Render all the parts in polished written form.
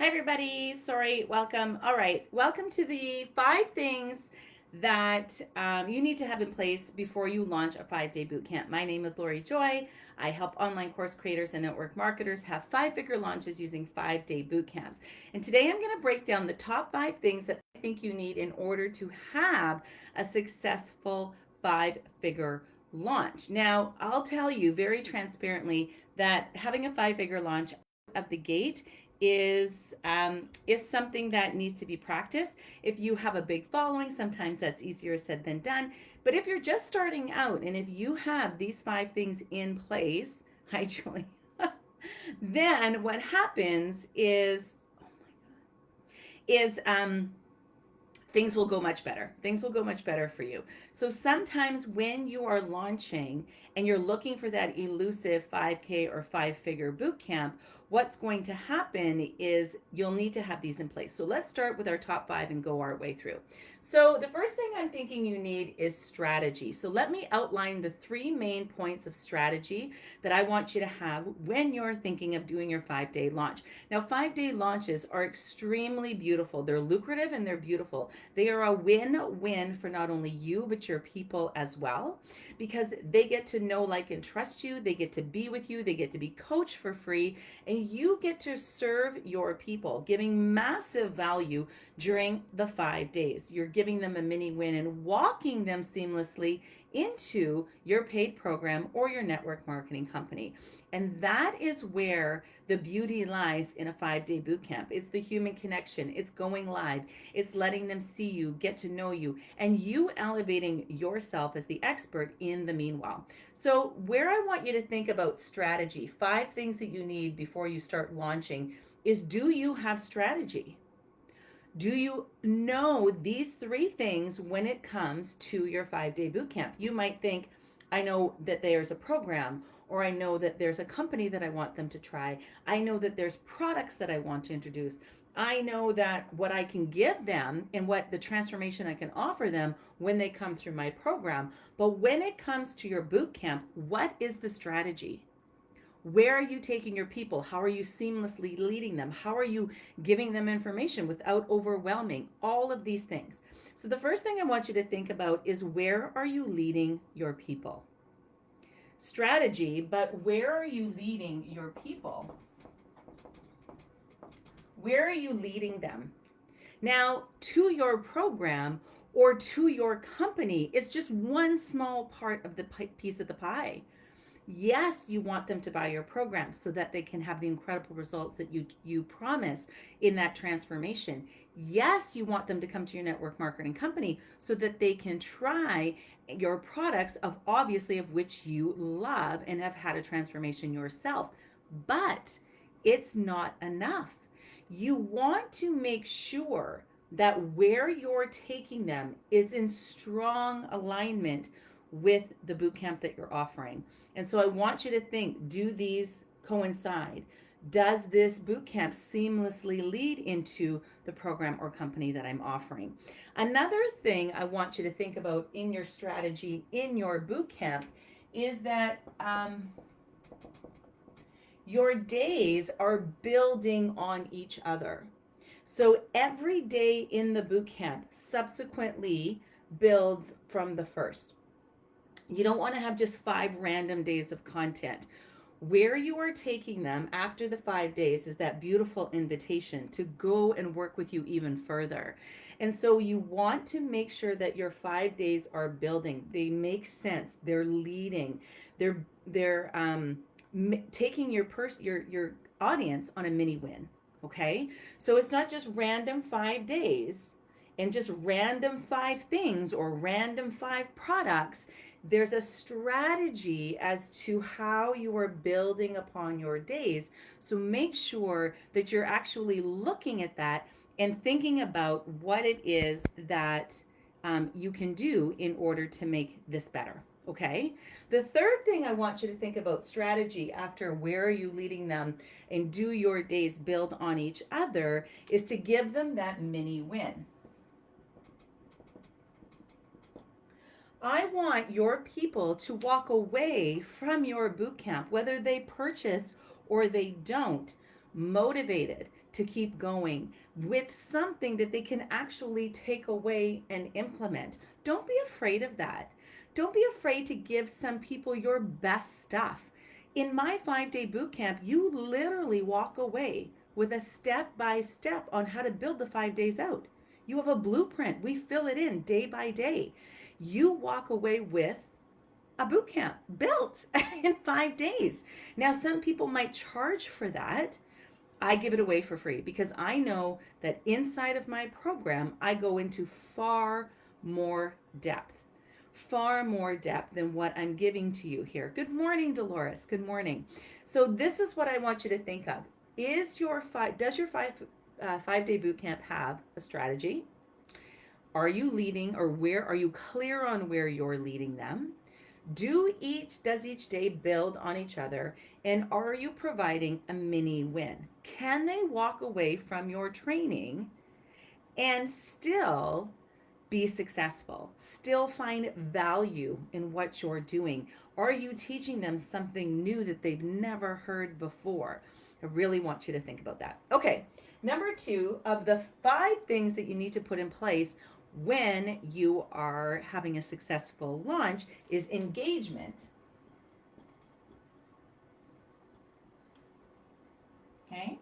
Hi, everybody. Sorry, welcome. All right, welcome to the 5 things that you need to have in place before you launch a 5-day boot camp. My name is Lori Joy. I help online course creators and network marketers have 5-figure launches using 5-day boot camps. And today I'm going to break down the top 5 things that I think you need in order to have a successful 5-figure launch. Now, I'll tell you very transparently that having a 5-figure launch of the gate is something that needs to be practiced. If you have a big following, sometimes that's easier said than done. But if you're just starting out and if you have these 5 things in place, hi Julie, then what happens is things will go much better. Things will go much better for you. So sometimes when you are launching and you're looking for that elusive 5K or 5-figure boot camp, what's going to happen is you'll need to have these in place. So let's start with our top 5 and go our way through. So the first thing I'm thinking you need is strategy. So let me outline the 3 main points of strategy that I want you to have when you're thinking of doing your 5-day launch. Now, 5-day launches are extremely beautiful. They're lucrative and they're beautiful. They are a win-win for not only you, but your people as well, because they get to know, like, and trust you. They get to be with you. They get to be coached for free, and you get to serve your people, giving massive value during the 5 days. You're giving them a mini win and walking them seamlessly into your paid program or your network marketing company. And that is where the beauty lies in a 5-day boot camp. It's the human connection. It's going live. It's letting them see you, get to know you, and you elevating yourself as the expert in the meanwhile. So where I want you to think about strategy, 5 things that you need before you start launching, is do you have strategy? Do you know these 3 things when it comes to your 5-day boot camp? You might think, I know that there's a program, or I know that there's a company that I want them to try. I know that there's products that I want to introduce. I know that what I can give them and what the transformation I can offer them when they come through my program. But when it comes to your boot camp, what is the strategy? Where are you taking your people? How are you seamlessly leading them? How are you giving them information without overwhelming? All of these things. So the first thing I want you to think about is, where are you leading your people? Strategy, but where are you leading your people? Where are you leading them? Now, to your program or to your company is just one small part of the piece of the pie. Yes, you want them to buy your program so that they can have the incredible results that you promise in that transformation. Yes, you want them to come to your network marketing company so that they can try your products, of obviously of which you love and have had a transformation yourself. But it's not enough. You want to make sure that where you're taking them is in strong alignment with the boot camp that you're offering. And so I want you to think, do these coincide? Does this boot camp seamlessly lead into the program or company that I'm offering? Another thing I want you to think about in your strategy in your boot camp is that your days are building on each other. So every day in the boot camp subsequently builds from the first. You don't want to have just 5 random days of content. Where you are taking them after the 5 days is that beautiful invitation to go and work with you even further. And so you want to make sure that your 5 days are building. They make sense. They're leading. They're taking your audience on a mini win. Okay? So it's not just random 5 days and just random 5 things or random 5 products. There's a strategy as to how you are building upon your days. So make sure that you're actually looking at that and thinking about what it is that you can do in order to make this better. Okay. The third thing I want you to think about strategy after where are you leading them and do your days build on each other is to give them that mini win. I want your people to walk away from your boot camp, whether they purchase or they don't, motivated, to keep going with something that they can actually take away and implement. Don't be afraid of that. Don't be afraid to give some people your best stuff. In my 5-day boot camp, you literally walk away with a step by step on how to build the 5 days out. You have a blueprint. We fill it in day by day. You walk away with a boot camp built in 5 days. Now, some people might charge for that. I give it away for free because I know that inside of my program, I go into more depth, far more depth than what I'm giving to you here. Good morning, Dolores. Good morning. So this is what I want you to think of. Does your 5-day boot camp have a strategy? Are you leading, or where are you clear on where you're leading them? Does each day build on each other? And are you providing a mini win? Can they walk away from your training and still be successful, still find value in what you're doing? Are you teaching them something new that they've never heard before? I really want you to think about that. Okay, number 2 of the 5 things that you need to put in place when you are having a successful launch is engagement. Okay?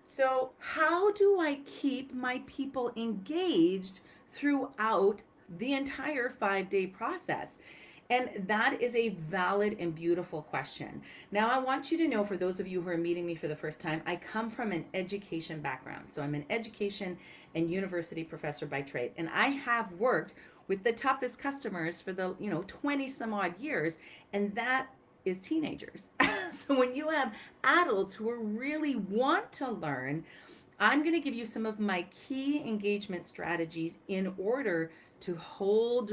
So, how do I keep my people engaged throughout the entire 5-day process? And that is a valid and beautiful question. Now, I want you to know, for those of you who are meeting me for the first time, I come from an education background. So I'm an education and university professor by trade. And I have worked with the toughest customers for the, 20 some odd years. And that is teenagers. So when you have adults who really want to learn, I'm going to give you some of my key engagement strategies in order to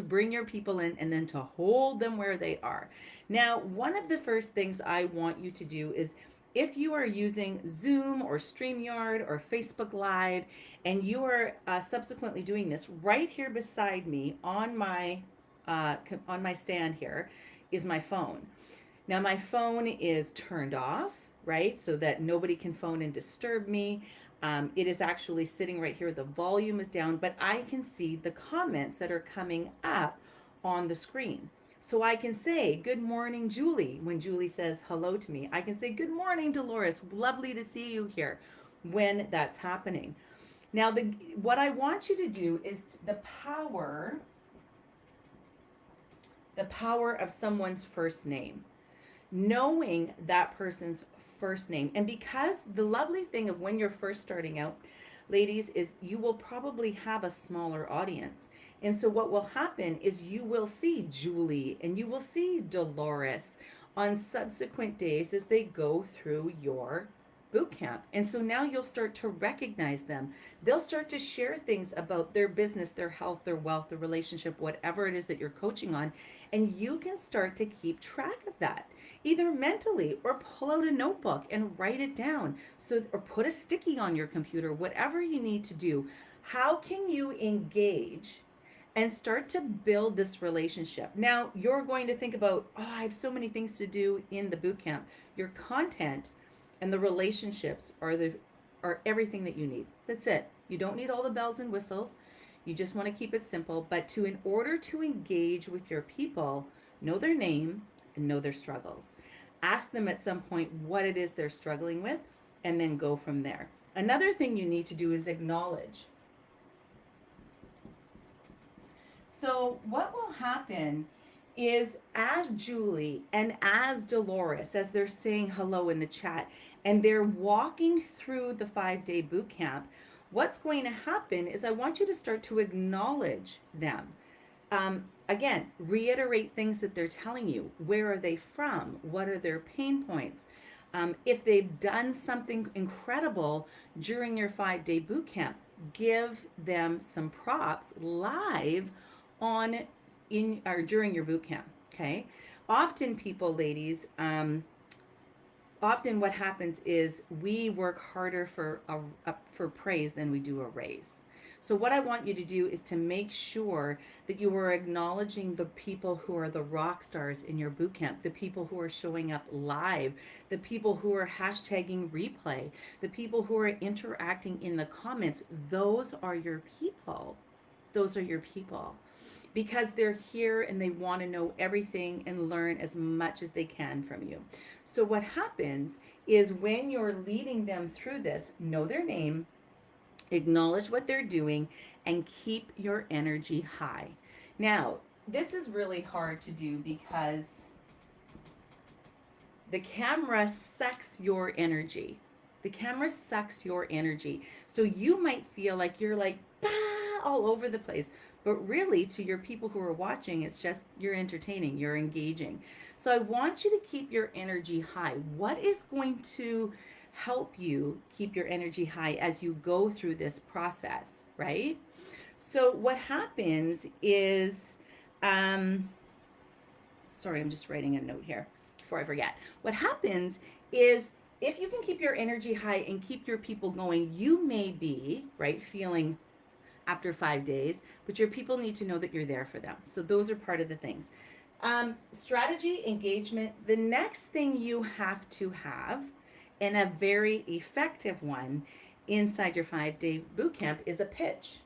bring your people in, and then to hold them where they are. Now, one of the first things I want you to do is, if you are using Zoom or StreamYard or Facebook Live, and you are subsequently doing this, right here beside me on my stand here is my phone. Now, my phone is turned off, right, so that nobody can phone and disturb me. It is actually sitting right here. The volume is down, but I can see the comments that are coming up on the screen. So I can say, good morning, Julie. When Julie says hello to me, I can say, good morning, Dolores. Lovely to see you here when that's happening. Now, what I want you to do is the power of someone's first name. Knowing that person's first name. And because the lovely thing of when you're first starting out, ladies, is you will probably have a smaller audience. And so what will happen is you will see Julie and you will see Dolores on subsequent days as they go through your boot camp. And so now you'll start to recognize them. They'll start to share things about their business, their health, their wealth, their relationship, whatever it is that you're coaching on. And you can start to keep track of that, either mentally or pull out a notebook and write it down. Or put a sticky on your computer, whatever you need to do. How can you engage and start to build this relationship? Now, you're going to think about, I have so many things to do in the boot camp. Your content and the relationships are everything that you need. That's it. You don't need all the bells and whistles. You just want to keep it simple. But in order to engage with your people, know their name and know their struggles. Ask them at some point what it is they're struggling with, and then go from there. Another thing you need to do is acknowledge. So what will happen is, as Julie and as Dolores, as they're saying hello in the chat, and they're walking through the 5-day boot camp, what's going to happen is I want you to start to acknowledge them. Again, reiterate things that they're telling you. Where are they from? What are their pain points? If they've done something incredible during your 5-day boot camp, give them some props live during your boot camp. Okay. Often people, ladies, what happens is we work harder for praise than we do a raise. So what I want you to do is to make sure that you are acknowledging the people who are the rock stars in your boot camp, the people who are showing up live, the people who are hashtagging replay, the people who are interacting in the comments. Those are your people. Those are your people, because they're here and they want to know everything and learn as much as they can from you. So what happens is when you're leading them through this, know their name, acknowledge what they're doing, and keep your energy high. Now, this is really hard to do because the camera sucks your energy. The camera sucks your energy. So you might feel like you're like, bah, all over the place. But really, to your people who are watching, it's just you're entertaining, you're engaging. So I want you to keep your energy high. What is going to help you keep your energy high as you go through this process, right? So what happens is, sorry, I'm just writing a note here before I forget. What happens is if you can keep your energy high and keep your people going, you may be, right, feeling after 5 days, but your people need to know that you're there for them. So those are part of the things. Strategy, engagement. The next thing you have to have, and a very effective one inside your 5-day boot camp, is a pitch.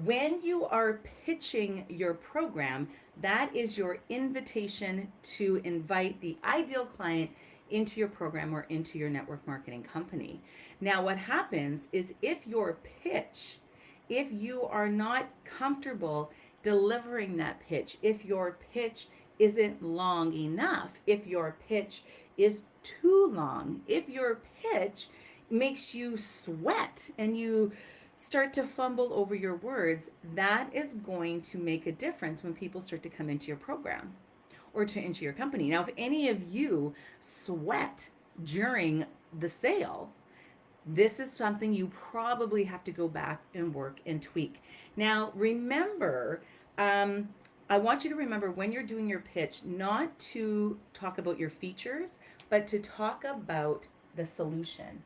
When you are pitching your program, that is your invitation to invite the ideal client into your program or into your network marketing company. Now, what happens is if your pitch, if you are not comfortable delivering that pitch, if your pitch isn't long enough, if your pitch is too long, if your pitch makes you sweat and you start to fumble over your words, that is going to make a difference when people start to come into your program or into your company. Now, if any of you sweat during the sale, this is something you probably have to go back and work and tweak. Now, remember, I want you to remember when you're doing your pitch, not to talk about your features, but to talk about the solution.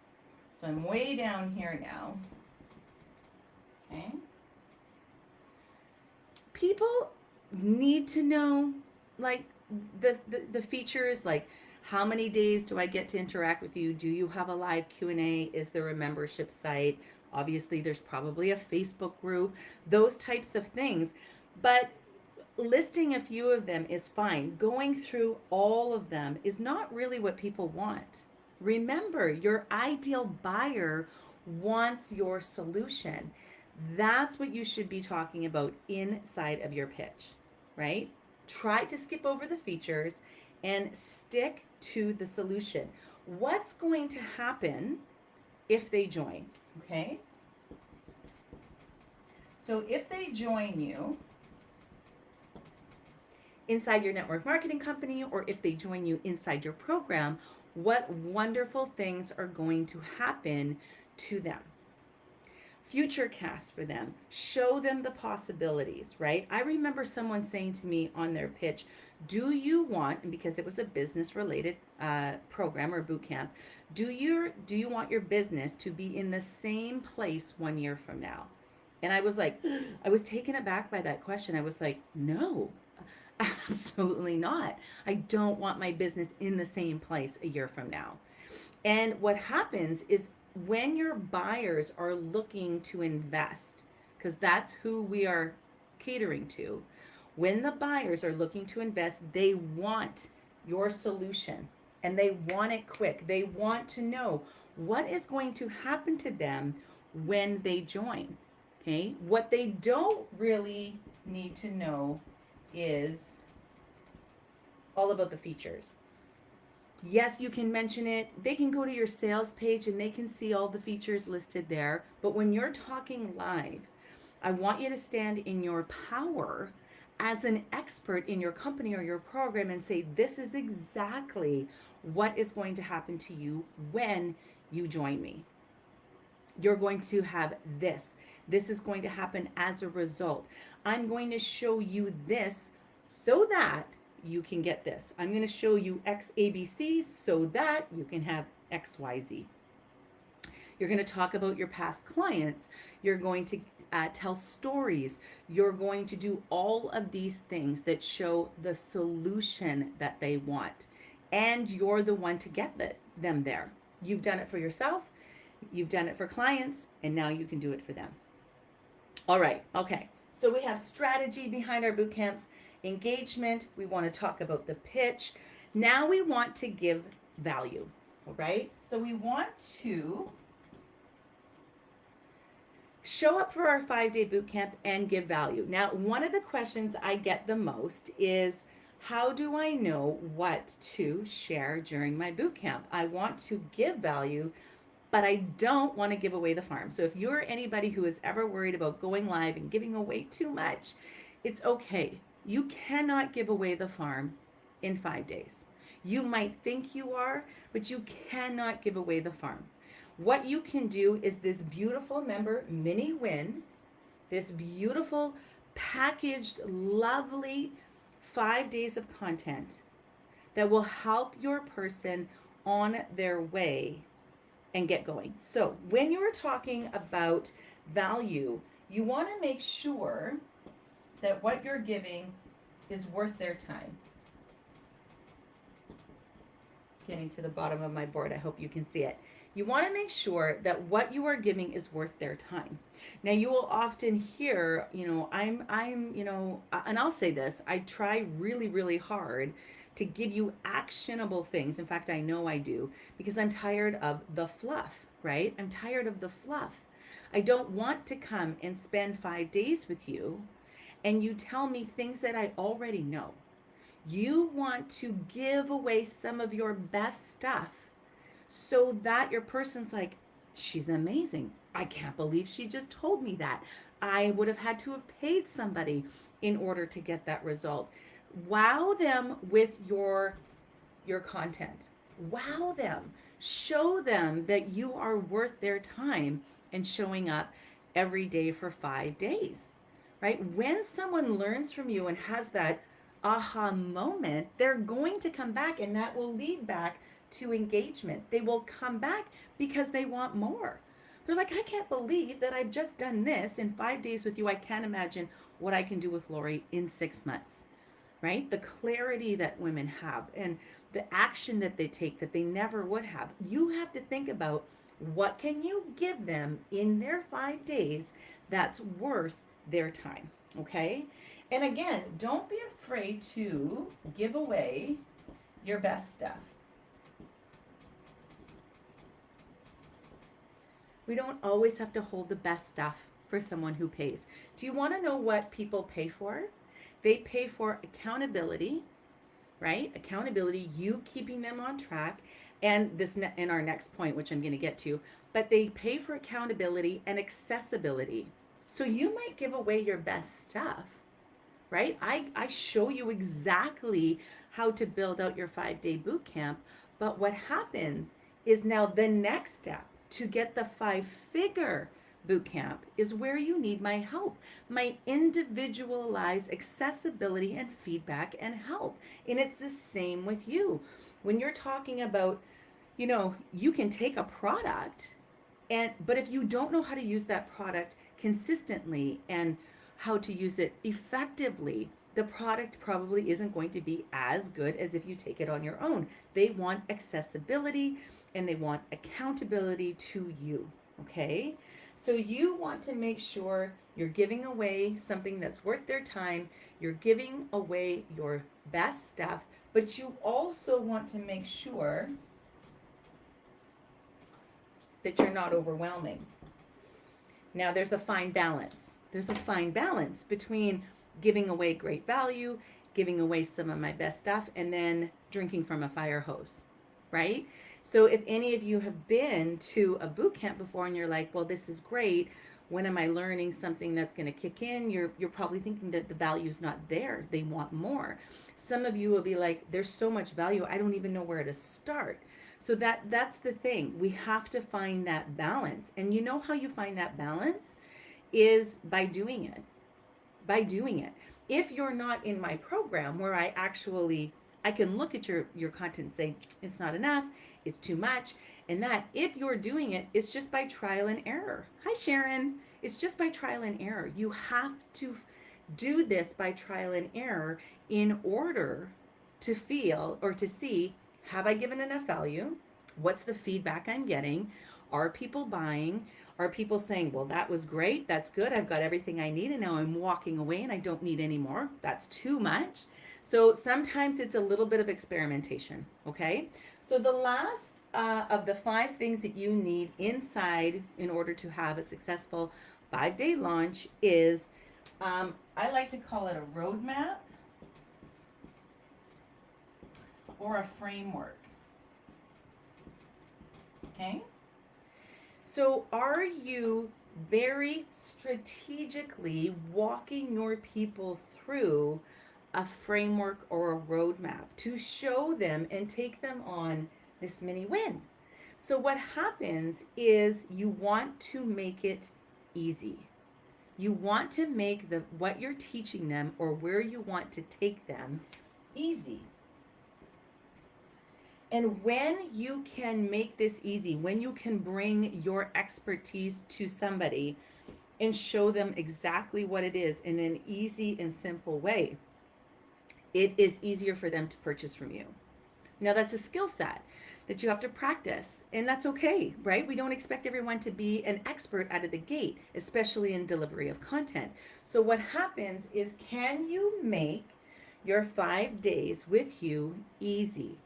So I'm way down here now. Okay. People need to know, like, the features, like how many days do I get to interact with you? Do you have a live Q&A? Is there a membership site? Obviously, there's probably a Facebook group, those types of things. But listing a few of them is fine. Going through all of them is not really what people want. Remember, your ideal buyer wants your solution. That's what you should be talking about inside of your pitch, right? Try to skip over the features and stick to the solution. What's going to happen if they join, okay? So if they join you inside your network marketing company, or if they join you inside your program, what wonderful things are going to happen to them? Future cast for them, show them the possibilities, right? I remember someone saying to me on their pitch, do you want, and because it was a business related program or boot camp, do you want your business to be in the same place 1 year from now? And I was like, I was taken aback by that question. I was like, no, absolutely not. I don't want my business in the same place a year from now. And what happens is when your buyers are looking to invest, because that's who we are catering to, when the buyers are looking to invest, they want your solution and they want it quick. They want to know what is going to happen to them when they join. Okay, what they don't really need to know is all about the features. Yes, you can mention it. They can go to your sales page and they can see all the features listed there. But when you're talking live, I want you to stand in your power as an expert in your company or your program and say, this is exactly what is going to happen to you when you join me. You're going to have this. This is going to happen as a result. I'm going to show you this so that you can get this. I'm going to show you X, A, B, C so that you can have X, Y, Z. You're going to talk about your past clients. You're going to tell stories. You're going to do all of these things that show the solution that they want. And you're the one to get them there. You've done it for yourself, you've done it for clients, and now you can do it for them. All right, okay. So we have strategy behind our boot camps, engagement. We want to talk about the pitch. Now we want to give value, all right? So we want to show up for our 5-day boot camp and give value. Now, one of the questions I get the most is, how do I know what to share during my boot camp? I want to give value, but I don't want to give away the farm. So if you're anybody who is ever worried about going live and giving away too much, it's okay. You cannot give away the farm in 5 days. You might think you are, but you cannot give away the farm. What you can do is this beautiful, remember, mini win, this beautiful, packaged, lovely 5 days of content that will help your person on their way and get going. So when you're talking about value, you want to make sure that what you're giving is worth their time. Getting to the bottom of my board, I hope you can see it. You want to make sure that what you are giving is worth their time. Now, you will often hear, I'm, and I'll say this, I try really, really hard to give you actionable things. In fact, I know I do, because I'm tired of the fluff, right? I'm tired of the fluff. I don't want to come and spend 5 days with you and you tell me things that I already know. You want to give away some of your best stuff so that your person's like, she's amazing. I can't believe she just told me that. I would have had to have paid somebody in order to get that result. Wow them with your content. Wow them. Show them that you are worth their time and showing up every day for 5 days, right? When someone learns from you and has that aha moment, they're going to come back, and that will lead back to engagement. They will come back because they want more. They're like, I can't believe that I've just done this in 5 days with you. I can't imagine what I can do with Lori in 6 months, right? The clarity that women have and the action that they take that they never would have. You have to think about, what can you give them in their 5 days that's worth their time, okay? And again, don't be afraid to give away your best stuff. We don't always have to hold the best stuff for someone who pays. Do you want to know what people pay for? They pay for accountability, right? Accountability, you keeping them on track, and this in our next point, which I'm going to get to, but they pay for accountability and accessibility. So you might give away your best stuff, right? I show you exactly how to build out your 5-day boot camp, but what happens is now the next step to get the 5-figure boot camp is where you need my help, my individualized accessibility and feedback and help. And it's the same with you. When you're talking about, you can take a product, but if you don't know how to use that product consistently and how to use it effectively, the product probably isn't going to be as good as if you take it on your own. They want accessibility and they want accountability to you, okay? So you want to make sure you're giving away something that's worth their time, you're giving away your best stuff, but you also want to make sure that you're not overwhelming. Now, there's a fine balance. There's a fine balance between giving away great value, giving away some of my best stuff, and then drinking from a fire hose, right? So if any of you have been to a boot camp before and you're like, well, this is great, when am I learning something that's going to kick in? You're probably thinking that the value's not there. They want more. Some of you will be like, there's so much value, I don't even know where to start. So that's the thing. We have to find that balance. And you know how you find that balance is by doing it. By doing it. If you're not in my program where I actually I can look at your content and say, it's not enough, it's too much. And that if you're doing it, it's just by trial and error. Hi, Sharon. It's just by trial and error. You have to do this by trial and error in order to feel or to see, have I given enough value? What's the feedback I'm getting? Are people buying? Are people saying, well, that was great, that's good, I've got everything I need, and now I'm walking away and I don't need any more? That's too much. So sometimes it's a little bit of experimentation, okay? So the last of the 5 things that you need inside in order to have a successful 5-day launch is, I like to call it a roadmap or a framework, okay? So are you very strategically walking your people through a framework or a roadmap to show them and take them on this mini win? So what happens is you want to make it easy. You want to make what you're teaching them or where you want to take them easy. And when you can make this easy, when you can bring your expertise to somebody and show them exactly what it is in an easy and simple way, it is easier for them to purchase from you. Now, that's a skill set that you have to practice, and that's okay, right? We don't expect everyone to be an expert out of the gate, especially in delivery of content. So what happens is, can you make your 5 days with you easy?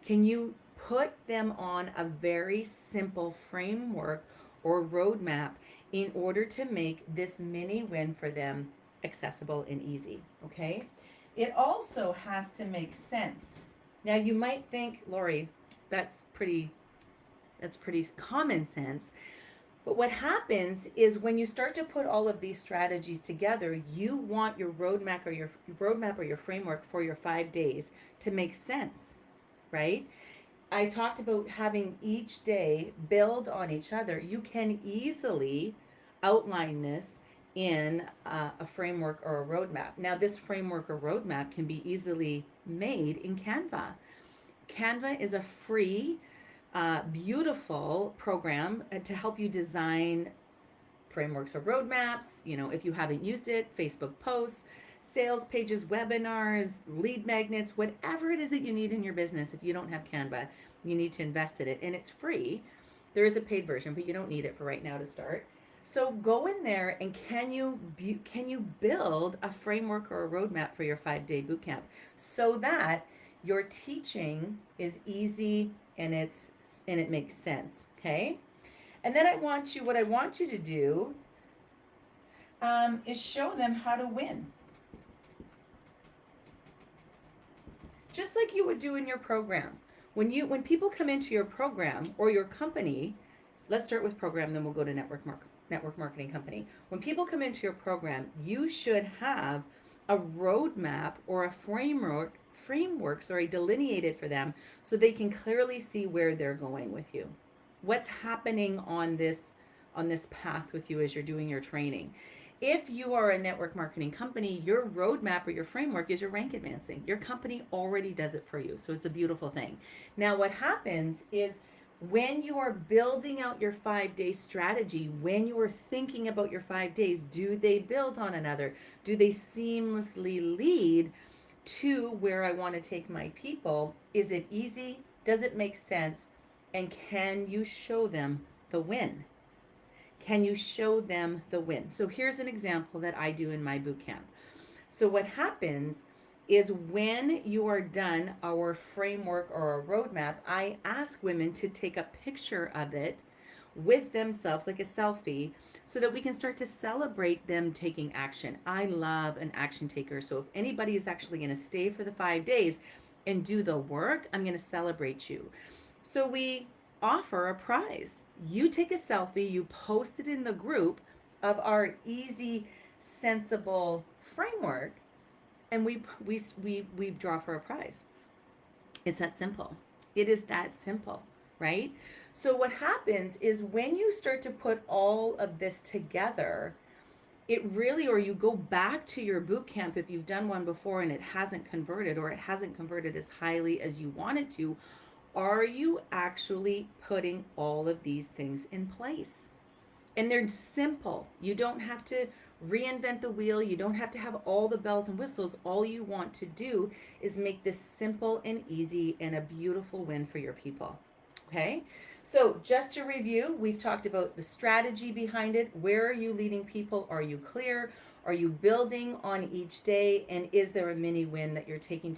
Can you put them on a very simple framework or roadmap in order to make this mini win for them accessible and easy, okay? It also has to make sense. Now you might think, Lori, that's pretty common sense. But what happens is when you start to put all of these strategies together, you want your roadmap or your framework for your 5 days to make sense, right? I talked about having each day build on each other. You can easily outline this in a framework or a roadmap. Now, this framework or roadmap can be easily made in Canva. Canva is a free, beautiful program to help you design frameworks or roadmaps. You know, if you haven't used it, Facebook posts, sales pages, webinars, lead magnets, whatever it is that you need in your business. If you don't have Canva, you need to invest in it, and it's free. There is a paid version, but you don't need it for right now to start. So go in there and can you build a framework or a roadmap for your 5-day bootcamp so that your teaching is easy and it makes sense, okay? And then what I want you to do is show them how to win. Just like you would do in your program. When people come into your program or your company, let's start with program, then we'll go to network marketing company. When people come into your program, you should have a roadmap or a framework delineated for them so they can clearly see where they're going with you. What's happening on this path with you as you're doing your training. If you are a network marketing company, your roadmap or your framework is your rank advancing. Your company already does it for you. So it's a beautiful thing. Now, what happens is when you are building out your 5-day strategy, when you are thinking about your 5 days, do they build on another? Do they seamlessly lead to where I want to take my people? Is it easy? Does it make sense? And can you show them the win? Can you show them the win? So here's an example that I do in my bootcamp. So what happens is when you are done our framework or a roadmap, I ask women to take a picture of it with themselves, like a selfie, so that we can start to celebrate them taking action. I love an action taker. So if anybody is actually going to stay for the 5 days and do the work, I'm going to celebrate you. So we offer a prize. You take a selfie, you post it in the group of our easy, sensible framework, and we draw for a prize. It's that simple. It is that simple, right? So what happens is when you start to put all of this together, it really, or you go back to your boot camp if you've done one before and it hasn't converted, or it hasn't converted as highly as you want it to, are you actually putting all of these things in place? And they're simple. You don't have to reinvent the wheel. You don't have to have all the bells and whistles. All you want to do is make this simple and easy and a beautiful win for your people. Okay? So, just to review, we've talked about the strategy behind it. Where are you leading people? Are you clear? Are you building on each day? And is there a mini win that you're taking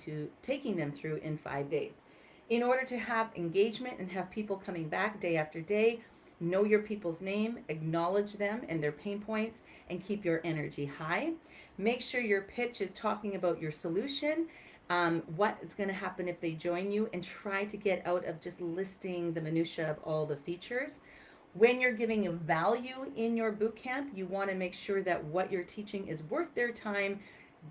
them through in 5 days? In order to have engagement and have people coming back day after day, know your people's name, acknowledge them and their pain points, and keep your energy high. Make sure your pitch is talking about your solution, what is going to happen if they join you, and try to get out of just listing the minutia of all the features. When you're giving a value in your boot camp, you want to make sure that what you're teaching is worth their time.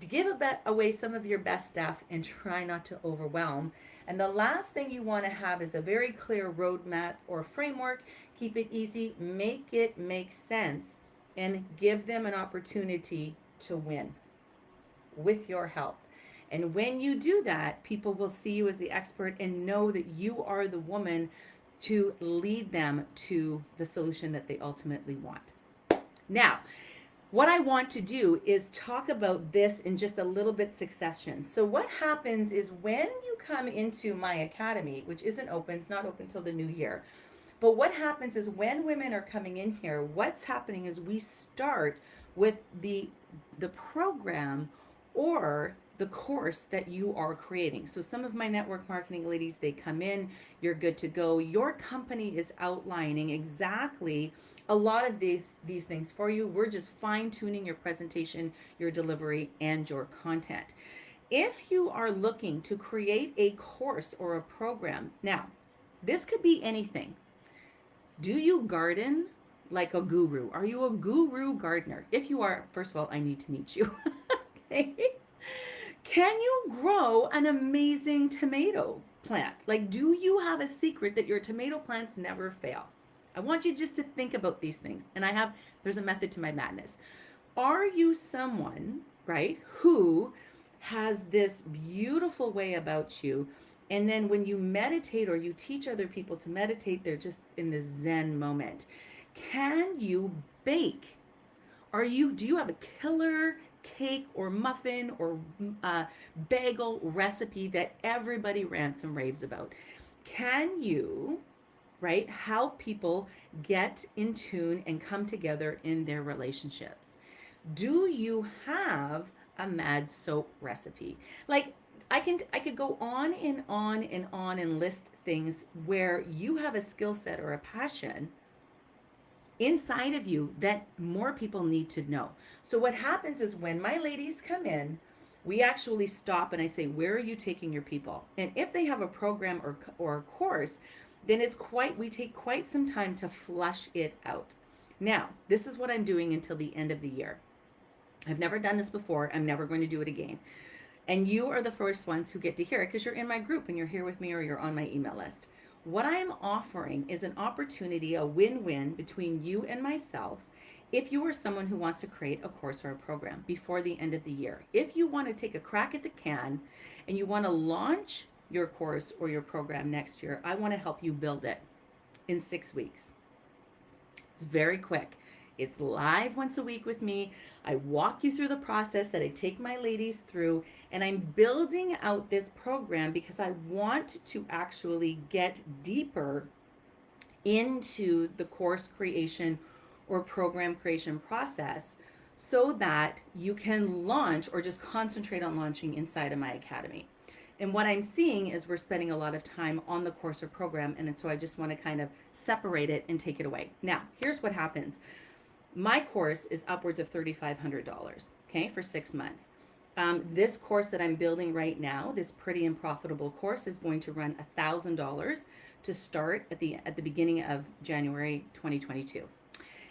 To give away some of your best stuff and try not to overwhelm. And the last thing you want to have is a very clear roadmap or framework. Keep it easy, make it make sense, and give them an opportunity to win with your help. And when you do that, people will see you as the expert and know that you are the woman to lead them to the solution that they ultimately want. Now, what I want to do is talk about this in just a little bit succession. So what happens is when you come into my academy, which isn't open, it's not open till the new year. But what happens is when women are coming in here, what's happening is we start with the program or the course that you are creating. So some of my network marketing ladies, they come in, you're good to go. Your company is outlining exactly a lot of these things for you. We're just fine tuning your presentation, your delivery, and your content. If you are looking to create a course or a program, now, this could be anything. Do you garden like a guru? Are you a guru gardener? If you are, first of all, I need to meet you. Okay. Can you grow an amazing tomato plant? Like, do you have a secret that your tomato plants never fail? I want you just to think about these things. And there's a method to my madness. Are you someone, right, who has this beautiful way about you, and then when you meditate or you teach other people to meditate, they're just in the Zen moment? Can you bake? Do you have a killer cake or muffin or bagel recipe that everybody rants and raves about? Can you, right, help people get in tune and come together in their relationships? Do you have a mad soap recipe? Like, I could go on and on and on and list things where you have a skill set or a passion inside of you that more people need to know. So what happens is when my ladies come in, we actually stop and I say, where are you taking your people? And if they have a program or a course, then we take quite some time to flush it out. Now, this is what I'm doing until the end of the year. I've never done this before. I'm never going to do it again. And you are the first ones who get to hear it because you're in my group and you're here with me or you're on my email list. What I'm offering is an opportunity, a win-win between you and myself, if you are someone who wants to create a course or a program before the end of the year. If you want to take a crack at the can and you want to launch your course or your program next year, I want to help you build it in 6 weeks. It's very quick. It's live once a week with me. I walk you through the process that I take my ladies through, and I'm building out this program because I want to actually get deeper into the course creation or program creation process so that you can launch or just concentrate on launching inside of my academy. And what I'm seeing is we're spending a lot of time on the course or program, and so I just want to kind of separate it and take it away. Now, here's what happens. My course is upwards of $3,500, okay, for 6 months. This course that I'm building right now, this pretty and profitable course, is going to run $1,000 to start at the beginning of January 2022.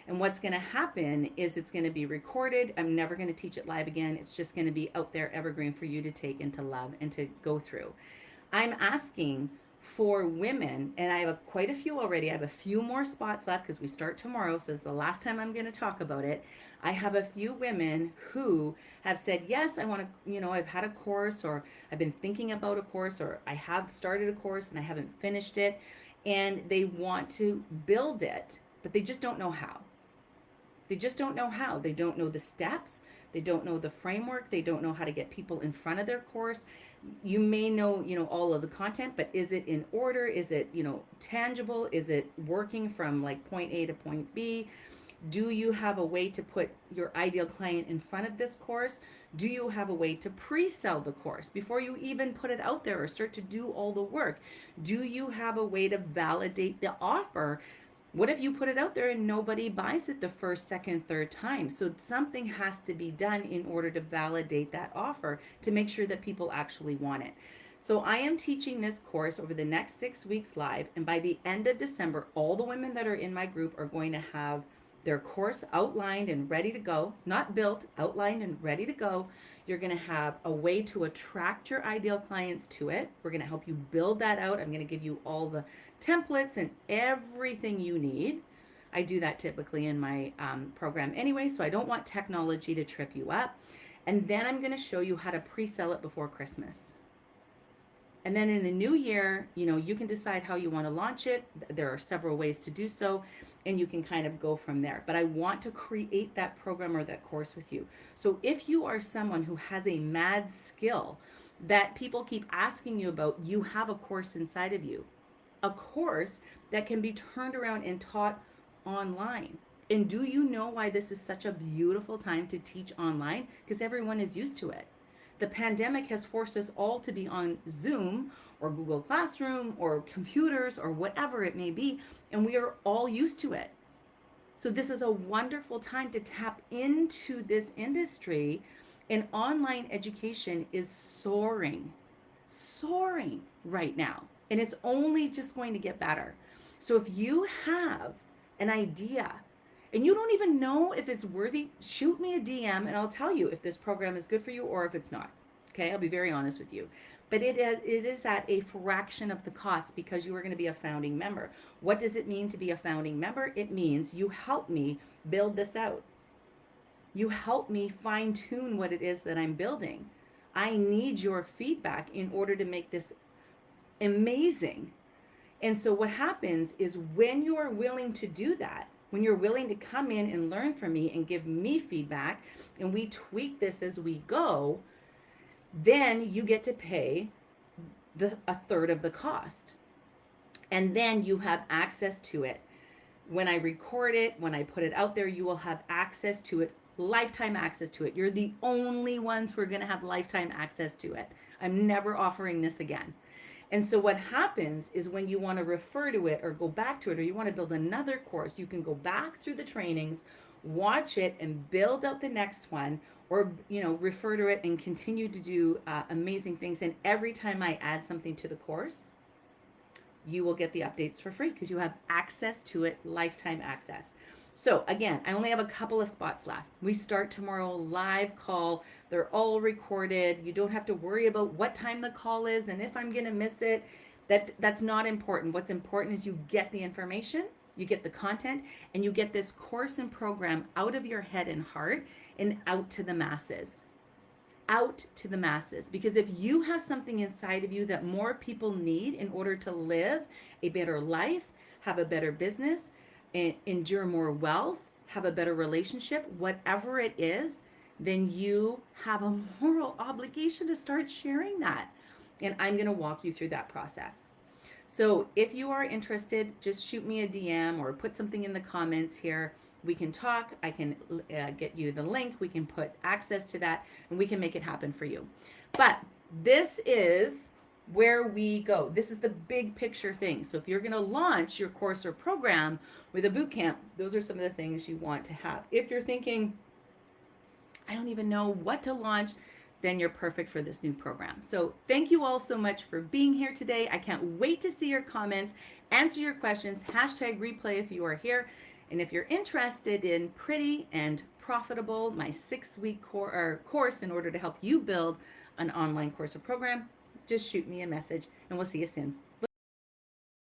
And what's going to happen is it's going to be recorded. I'm never going to teach it live again. It's just going to be out there evergreen for you to take and to love and to go through. I'm asking for women, and I have quite a few already. I have a few more spots left because we start tomorrow, so it's the last time I'm going to talk about it. I have a few women who have said, yes, I want to, I've had a course, or I've been thinking about a course, or I have started a course and I haven't finished it, and they want to build it, but they just don't know how. They just don't know how. They don't know the steps. They don't know the framework. They don't know how to get people in front of their course. You may know, all of the content, but is it in order? Is it, tangible? Is it working from like point A to point B? Do you have a way to put your ideal client in front of this course? Do you have a way to pre-sell the course before you even put it out there or start to do all the work? Do you have a way to validate the offer? What if you put it out there and nobody buys it the first, second, third time? So something has to be done in order to validate that offer to make sure that people actually want it. So I am teaching this course over the next 6 weeks live. And by the end of December, all the women that are in my group are going to have their course outlined and ready to go, not built, outlined and ready to go. You're going to have a way to attract your ideal clients to it. We're going to help you build that out. I'm going to give you all the templates and everything you need. I do that typically in my program anyway, so I don't want technology to trip you up. And then I'm going to show you how to pre-sell it before Christmas. And then in the new year, you can decide how you want to launch it. There are several ways to do so, and you can kind of go from there. But I want to create that program or that course with you. So if you are someone who has a mad skill that people keep asking you about, you have a course inside of you. A course that can be turned around and taught online. And do you know why this is such a beautiful time to teach online? Because everyone is used to it. The pandemic has forced us all to be on Zoom or Google Classroom or computers or whatever it may be, and we are all used to it. So this is a wonderful time to tap into this industry, and online education is soaring right now, and it's only just going to get better. So if you have an idea and you don't even know if it's worthy, shoot me a DM and I'll tell you if this program is good for you or if it's not. Okay, I'll be very honest with you. But it is at a fraction of the cost because you are going to be a founding member. What does it mean to be a founding member? It means you help me build this out. You help me fine tune what it is that I'm building. I need your feedback in order to make this amazing. And so what happens is when you are willing to do that, when you're willing to come in and learn from me and give me feedback, and we tweak this as we go, then you get to pay a third of the cost. And then you have access to it. When I record it, when I put it out there, you will have access to it, lifetime access to it. You're the only ones who are going to have lifetime access to it. I'm never offering this again. And so what happens is when you want to refer to it or go back to it, or you want to build another course, you can go back through the trainings, watch it and build out the next one, or refer to it and continue to do amazing things. And every time I add something to the course, you will get the updates for free because you have access to it, lifetime access. So again, I only have a couple of spots left. We start tomorrow, live call. They're all recorded. You don't have to worry about what time the call is and if I'm going to miss it. That's not important. What's important is you get the information, you get the content, and you get this course and program out of your head and heart and out to the masses. Out to the masses. Because if you have something inside of you that more people need in order to live a better life, have a better business, endure more wealth, have a better relationship, whatever it is, then you have a moral obligation to start sharing that. And I'm going to walk you through that process. So if you are interested, just shoot me a DM or put something in the comments here. We can talk. I can get you the link. We can put access to that and we can make it happen for you. But this is where we go. This is the big picture thing. So if you're going to launch your course or program with a boot camp, those are some of the things you want to have. If you're thinking, I don't even know what to launch, then you're perfect for this new program. So thank you all so much for being here today. I can't wait to see your comments, answer your questions, hashtag replay if you are here. And if you're interested in Pretty and Profitable, my 6-week course in order to help you build an online course or program, just shoot me a message and we'll see you soon.